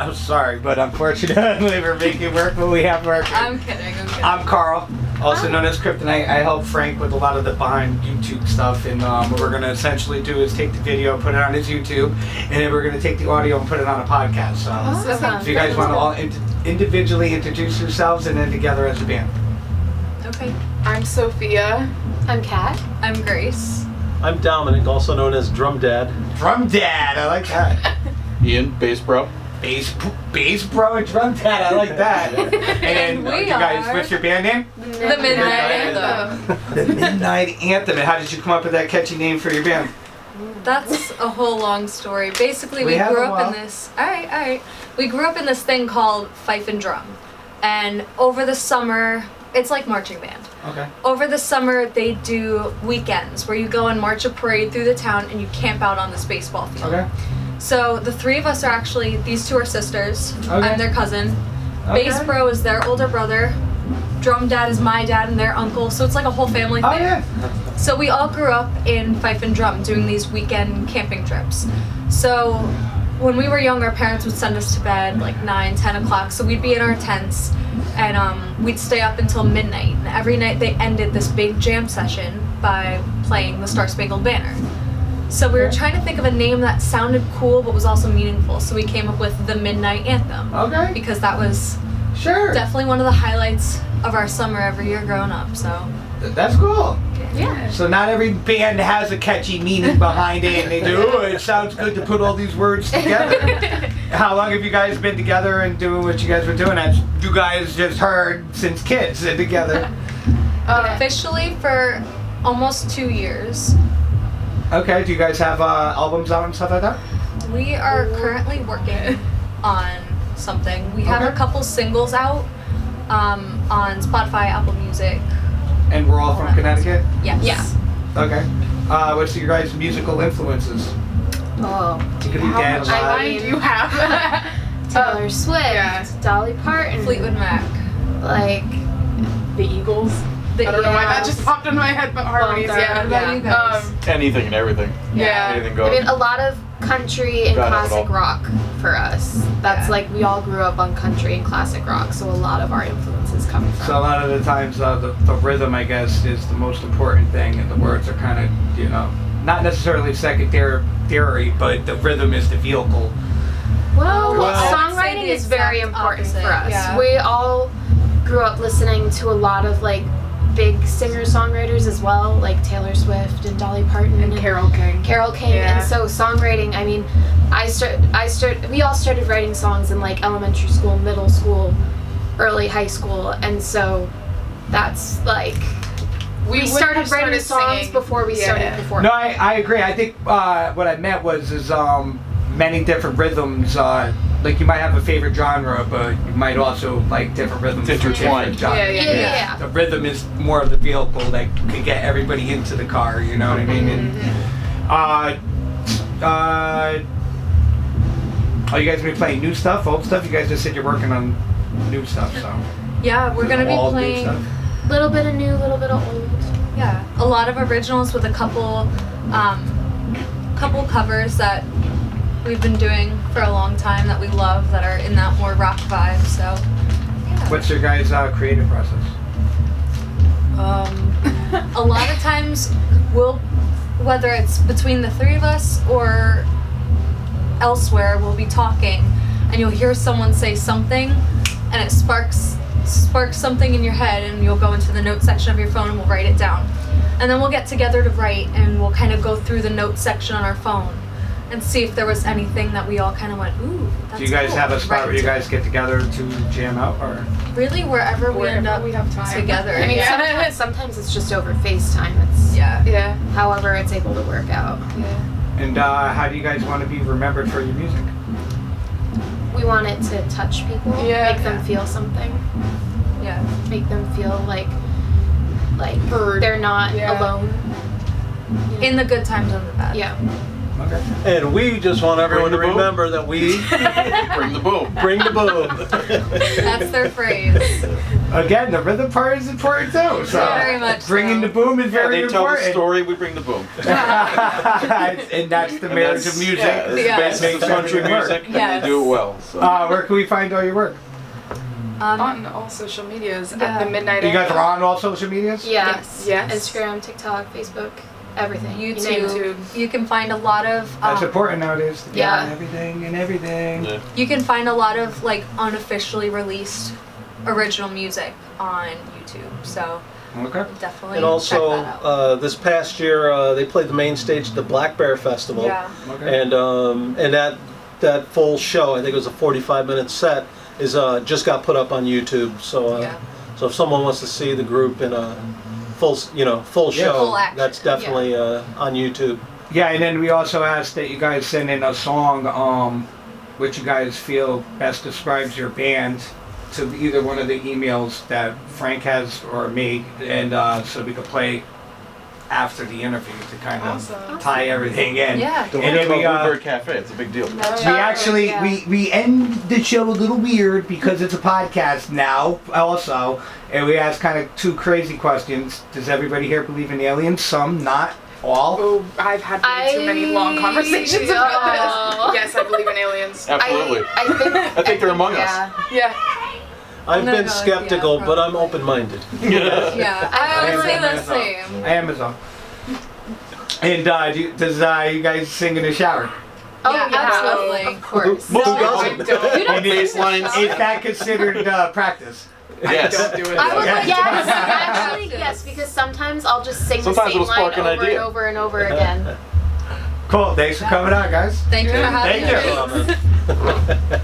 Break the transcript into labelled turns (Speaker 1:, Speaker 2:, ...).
Speaker 1: I'm sorry, but unfortunately we're making work when we have work.
Speaker 2: I'm kidding.
Speaker 1: I'm Carl, also known as Criptoknight. I help Frank with a lot of the behind YouTube stuff, and what we're going to essentially do is take the video, put it on his YouTube, and then we're going to take the audio and put it on a podcast. So you guys want to all individually introduce yourselves and then together as a band.
Speaker 2: Okay.
Speaker 3: I'm Sophia.
Speaker 4: I'm Kat.
Speaker 2: I'm Grace.
Speaker 5: I'm Dominic, also known as Drum Dad.
Speaker 1: Drum Dad, I like that.
Speaker 6: Ian, bass bro.
Speaker 1: Bass bro and Drum Dad, I like that. And
Speaker 2: we
Speaker 1: you guys,
Speaker 2: are
Speaker 1: what's your band name?
Speaker 2: The Midnight Anthem.
Speaker 1: The Midnight Anthem. And how did you come up with that catchy name for your band?
Speaker 2: That's a whole long story. Basically,
Speaker 1: We
Speaker 2: we
Speaker 1: have
Speaker 2: grew
Speaker 1: a
Speaker 2: up
Speaker 1: while.
Speaker 2: in this. All right. We grew up in this thing called fife and drum, and over the summer, it's like marching band.
Speaker 1: Okay.
Speaker 2: Over the summer, they do weekends where you go and march a parade through the town and you camp out on this baseball field.
Speaker 1: Okay.
Speaker 2: So the three of us are actually, these two are sisters.
Speaker 1: Okay.
Speaker 2: I'm their cousin.
Speaker 1: Okay.
Speaker 2: Bass bro is their older brother. Drum dad is my dad and their uncle. So it's like a whole family thing.
Speaker 1: Oh yeah.
Speaker 2: So we all grew up in fife and drum doing these weekend camping trips. So when we were young, our parents would send us to bed like 9, 10 o'clock. So we'd be in our tents and we'd stay up until midnight. And every night they ended this big jam session by playing the Star Spangled Banner. So we were trying to think of a name that sounded cool but was also meaningful. So we came up with the Midnight Anthem.
Speaker 1: Okay.
Speaker 2: Because that was
Speaker 1: Sure.
Speaker 2: definitely one of the highlights of our summer every year growing up. So
Speaker 1: That's cool.
Speaker 2: yeah.
Speaker 1: So not every band has a catchy meaning behind it, and they do. Oh, it sounds good to put all these words together. How long have you guys been together and doing what you guys were doing? As you guys just heard, since kids and together.
Speaker 2: Officially for almost 2 years.
Speaker 1: Okay. Do you guys have albums out and stuff like that?
Speaker 2: We are currently working on something. We have
Speaker 1: Okay.
Speaker 2: a couple singles out on Spotify, Apple Music.
Speaker 1: And we're all from Connecticut.
Speaker 2: Yes.
Speaker 4: Yeah.
Speaker 1: Okay. What's your guys' musical influences?
Speaker 4: Oh,
Speaker 1: You could be dead,
Speaker 3: Much
Speaker 1: alive.
Speaker 3: time do you have?
Speaker 4: Taylor Swift,
Speaker 3: yeah.
Speaker 4: Dolly Parton,
Speaker 2: Fleetwood Mac.
Speaker 4: like
Speaker 3: The Eagles. I don't know why that just popped in my head, but harmonies,
Speaker 4: Well,
Speaker 3: yeah.
Speaker 2: What about you guys?
Speaker 6: Anything and everything.
Speaker 3: Yeah.
Speaker 6: Anything
Speaker 4: I
Speaker 6: goes.
Speaker 4: mean, a lot of country and
Speaker 6: Got it all.
Speaker 4: classic rock for us. That's
Speaker 2: Yeah.
Speaker 4: like we all grew up on country and classic rock, so a lot of our influences come from.
Speaker 1: So a lot of the times the rhythm, I guess, is the most important thing, and the words are kind of, not necessarily secondary, but the rhythm is the vehicle.
Speaker 4: Well,
Speaker 1: Well-
Speaker 2: I would say
Speaker 4: songwriting
Speaker 2: the
Speaker 4: is very
Speaker 2: exact
Speaker 4: important
Speaker 2: opposite,
Speaker 4: for us.
Speaker 2: yeah.
Speaker 4: We all grew up listening to a lot of like big singer-songwriters as well, like Taylor Swift and Dolly Parton
Speaker 3: And Carole King.
Speaker 4: Carole King,
Speaker 3: Yeah.
Speaker 4: and so songwriting. I mean, we all started writing songs in like elementary school, middle school, early high school, and so that's like we
Speaker 3: wouldn't
Speaker 4: started
Speaker 3: have
Speaker 4: writing songs
Speaker 3: singing.
Speaker 4: before we started
Speaker 3: Yeah.
Speaker 4: performing.
Speaker 1: No, I agree. I think what I meant was many different rhythms. Like you might have a favorite genre, but you might also like different rhythms.
Speaker 6: It's
Speaker 1: from
Speaker 6: intertwined.
Speaker 1: different genres.
Speaker 4: Yeah.
Speaker 1: The rhythm is more of the vehicle that can get everybody into the car. You know what I mean? And, you guys gonna be playing new stuff, old stuff? You guys just said you're working on new stuff, so.
Speaker 2: Yeah, we're gonna be
Speaker 1: All new
Speaker 2: playing.
Speaker 1: stuff?
Speaker 4: Little bit of new, little bit of old.
Speaker 2: Yeah, a lot of originals with a couple covers that we've been doing for a long time that we love that are in that more rock vibe. So, yeah.
Speaker 1: What's your guys' creative process?
Speaker 2: A lot of times, whether it's between the three of us or elsewhere, we'll be talking, and you'll hear someone say something, and it sparks something in your head, and you'll go into the note section of your phone and we'll write it down. And then we'll get together to write, and we'll kind of go through the note section on our phone and see if there was anything that we all kind of went, ooh, that's
Speaker 1: Do you guys
Speaker 2: cool.
Speaker 1: have a spot
Speaker 2: Right.
Speaker 1: where you guys get together to jam out, or?
Speaker 2: Really, wherever we end up
Speaker 3: we have time.
Speaker 2: together.
Speaker 4: I mean,
Speaker 3: Yeah.
Speaker 4: sometimes it's just over FaceTime. It's
Speaker 3: Yeah.
Speaker 4: however it's able to work out.
Speaker 1: And how do you guys want to be remembered for your music?
Speaker 4: We want it to touch people,
Speaker 3: Yeah.
Speaker 4: make them feel something,
Speaker 2: Yeah.
Speaker 4: make them feel like
Speaker 3: Heard.
Speaker 4: they're not
Speaker 3: Yeah.
Speaker 4: alone.
Speaker 2: In the good times and the bad.
Speaker 4: Yeah.
Speaker 1: Okay.
Speaker 5: And we just want everyone to
Speaker 6: Bring the boom.
Speaker 5: remember that we
Speaker 6: Bring the boom.
Speaker 5: bring the boom.
Speaker 2: That's their phrase.
Speaker 1: Again, the rhythm part is important too. So
Speaker 2: Very much
Speaker 1: bringing
Speaker 2: so.
Speaker 1: the boom is
Speaker 6: Yeah,
Speaker 1: very
Speaker 6: they tell the
Speaker 1: important.
Speaker 6: story, we bring the boom.
Speaker 1: And that's the
Speaker 6: And
Speaker 1: marriage
Speaker 6: that's-
Speaker 1: of music.
Speaker 6: Yeah, that's
Speaker 2: Yeah.
Speaker 6: the basis
Speaker 1: Makes
Speaker 6: of country
Speaker 1: everything work.
Speaker 6: music, and
Speaker 2: Yes.
Speaker 6: they do it well. So.
Speaker 1: Where can we find all your work?
Speaker 3: On all social medias
Speaker 2: Yeah.
Speaker 3: at the Midnight
Speaker 1: You guys
Speaker 3: Anthem.
Speaker 1: are on all social medias?
Speaker 4: Yeah.
Speaker 3: Yes.
Speaker 4: Instagram, TikTok, Facebook, everything. You name it.
Speaker 2: YouTube. You can find a lot of.
Speaker 1: That's important nowadays. To be
Speaker 4: Yeah.
Speaker 1: on everything and everything.
Speaker 6: Yeah.
Speaker 2: You can find a lot of like unofficially released original music on YouTube. So
Speaker 1: Okay.
Speaker 2: definitely
Speaker 5: And also,
Speaker 2: check that out.
Speaker 5: this past year, they played the main stage at the Black Bear Festival.
Speaker 2: Yeah.
Speaker 1: Okay.
Speaker 5: And that full show, I think it was a 45-minute set, is just got put up on YouTube. So
Speaker 2: Yeah.
Speaker 5: so if someone wants to see the group in a full
Speaker 1: Yeah.
Speaker 5: show,
Speaker 2: Full action,
Speaker 5: that's definitely on YouTube.
Speaker 1: Yeah, and then we also asked that you guys send in a song, which you guys feel best describes your band, to either one of the emails that Frank has or me, and so we could play after the interview to kind of
Speaker 3: Awesome.
Speaker 1: tie everything in.
Speaker 2: Yeah.
Speaker 6: Don't
Speaker 1: And
Speaker 6: forget
Speaker 1: then we
Speaker 6: about Bluebird Cafe, it's a big deal.
Speaker 1: we actually
Speaker 2: Yeah.
Speaker 1: we end the show a little weird because it's a podcast now also, and we ask kind of two crazy questions. Does everybody here believe in aliens? Some, not all.
Speaker 3: Oh, I've had way too many long conversations about
Speaker 4: Oh.
Speaker 3: this. Yes, I believe in aliens.
Speaker 6: Absolutely.
Speaker 4: I think
Speaker 6: they're among us.
Speaker 3: Yeah.
Speaker 5: I've
Speaker 2: No,
Speaker 5: been
Speaker 2: no,
Speaker 5: skeptical,
Speaker 2: yeah,
Speaker 5: but I'm open-minded.
Speaker 2: Yeah, I would say the
Speaker 1: Amazon.
Speaker 2: same.
Speaker 1: Amazon. And does you guys sing in the shower?
Speaker 4: Oh,
Speaker 2: Yeah,
Speaker 4: yeah,
Speaker 2: absolutely.
Speaker 4: Of course.
Speaker 6: Most
Speaker 3: I
Speaker 6: doesn't.
Speaker 3: don't.
Speaker 1: And is
Speaker 6: Baselines.
Speaker 1: that considered practice?
Speaker 6: Yes.
Speaker 3: I don't do it.
Speaker 4: I would
Speaker 1: Yeah.
Speaker 4: yes, actually yes, because sometimes I'll just sing
Speaker 6: Sometimes
Speaker 4: the
Speaker 6: it'll
Speaker 4: same line
Speaker 6: spark an
Speaker 4: over and
Speaker 6: idea.
Speaker 4: over and over again.
Speaker 1: Cool. Thanks for coming out, guys.
Speaker 2: Thank you for having
Speaker 1: Thank you.
Speaker 2: us.
Speaker 5: Well, man.